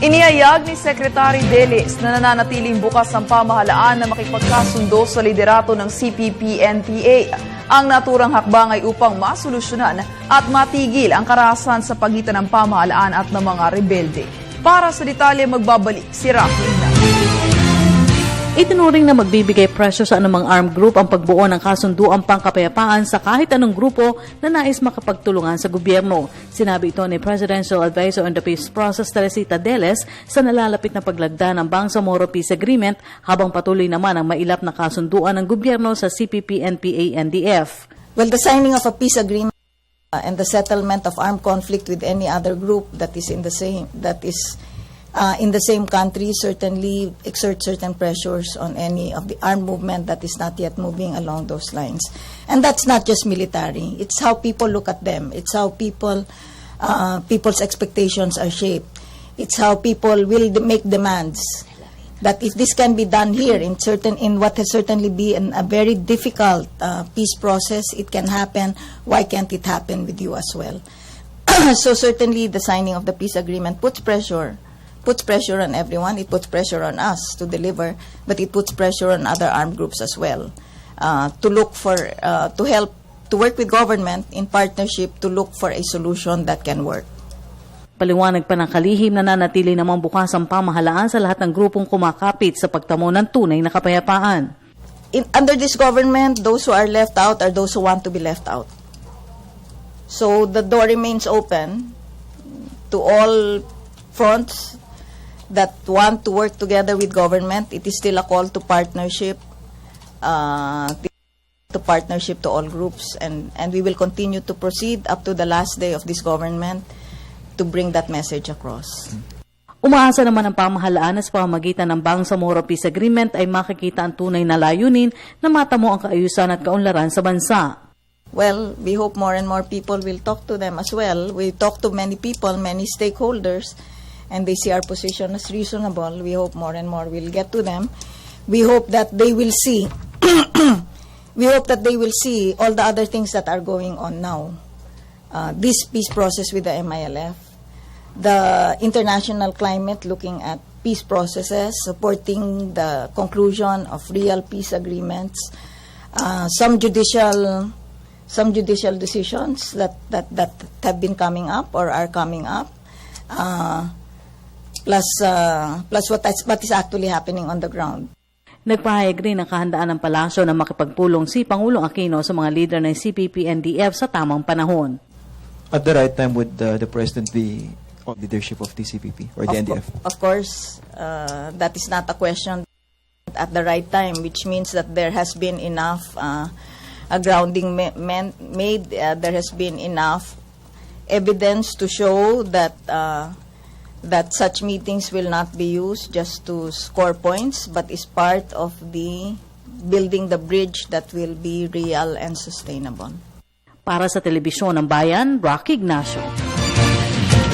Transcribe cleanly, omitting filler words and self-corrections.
Inihayag ni Secretary Delis na nananatiling bukas ang pamahalaan na makipagkasundo sa liderato ng CPP-NPA. Ang naturang hakbang ay upang masolusyonan at matigil ang karahasan sa pagitan ng pamahalaan at ng mga rebelde. Para sa detalye, magbabalik si Rocky Ignacio. Itinuring na magbibigay presyo sa anumang armed group ang pagbuo ng kasunduang pangkapayapaan sa kahit anong grupo na nais makapagtulungan sa gobyerno. Sinabi ito ni Presidential Advisor on the Peace Process, Teresita Deles, sa nalalapit na paglagda ng Bangsamoro Peace Agreement habang patuloy naman ang mailap na kasunduan ng gobyerno sa CPP-NPA-NDF. Well, the signing of a peace agreement and the settlement of armed conflict with any other group that is in the same country certainly exert certain pressures on any of the armed movement that is not yet moving along those lines. And that's not just military. It's how people look at them. It's how people's expectations are shaped. It's how people will make demands. That if this can be done here in what has certainly been a very difficult peace process, it can happen. Why can't it happen with you as well? So certainly the signing of the peace agreement puts pressure on everyone. It puts pressure on us to deliver, but it puts pressure on other armed groups as well to work with government in partnership to look for a solution that can work. Paliwanag pa ng kalihim na nanatili namang bukas ang pamahalaan sa lahat ng grupong kumakapit sa pagtamo ng tunay na kapayapaan. Under this government, those who are left out are those who want to be left out. So the door remains open to all fronts that want to work together with government. It is still a call to partnership, to all groups, and we will continue to proceed up to the last day of this government to bring that message across. Umaasa naman ang pamahalaan na sa pamamagitan ng Bangsamoro Peace Agreement ay makikita ang tunay na layunin na matamo ang kaayusan at kaunlaran sa bansa. Well, we hope more and more people will talk to them as well. We talk to many people, many stakeholders, and they see our position as reasonable. We hope more and more will get to them. We hope that they will see all the other things that are going on now. This peace process with the MILF, the international climate looking at peace processes, supporting the conclusion of real peace agreements, some judicial decisions that have been coming up or are coming up, plus what is actually happening on the ground. Nagpahayag rin ang kahandaan ng palasyo na makipagpulong si Pangulong Aquino sa mga leader ng CPP-NDF sa tamang panahon. At the right time, would the President be on leadership of the CPP or the NDF? Of course, that is not a question at the right time, which means that there has been enough a grounding made. There has been enough evidence to show that that such meetings will not be used just to score points, but is part of the building the bridge that will be real and sustainable. Para sa Telebisyon ng Bayan, Rocky Ignacio.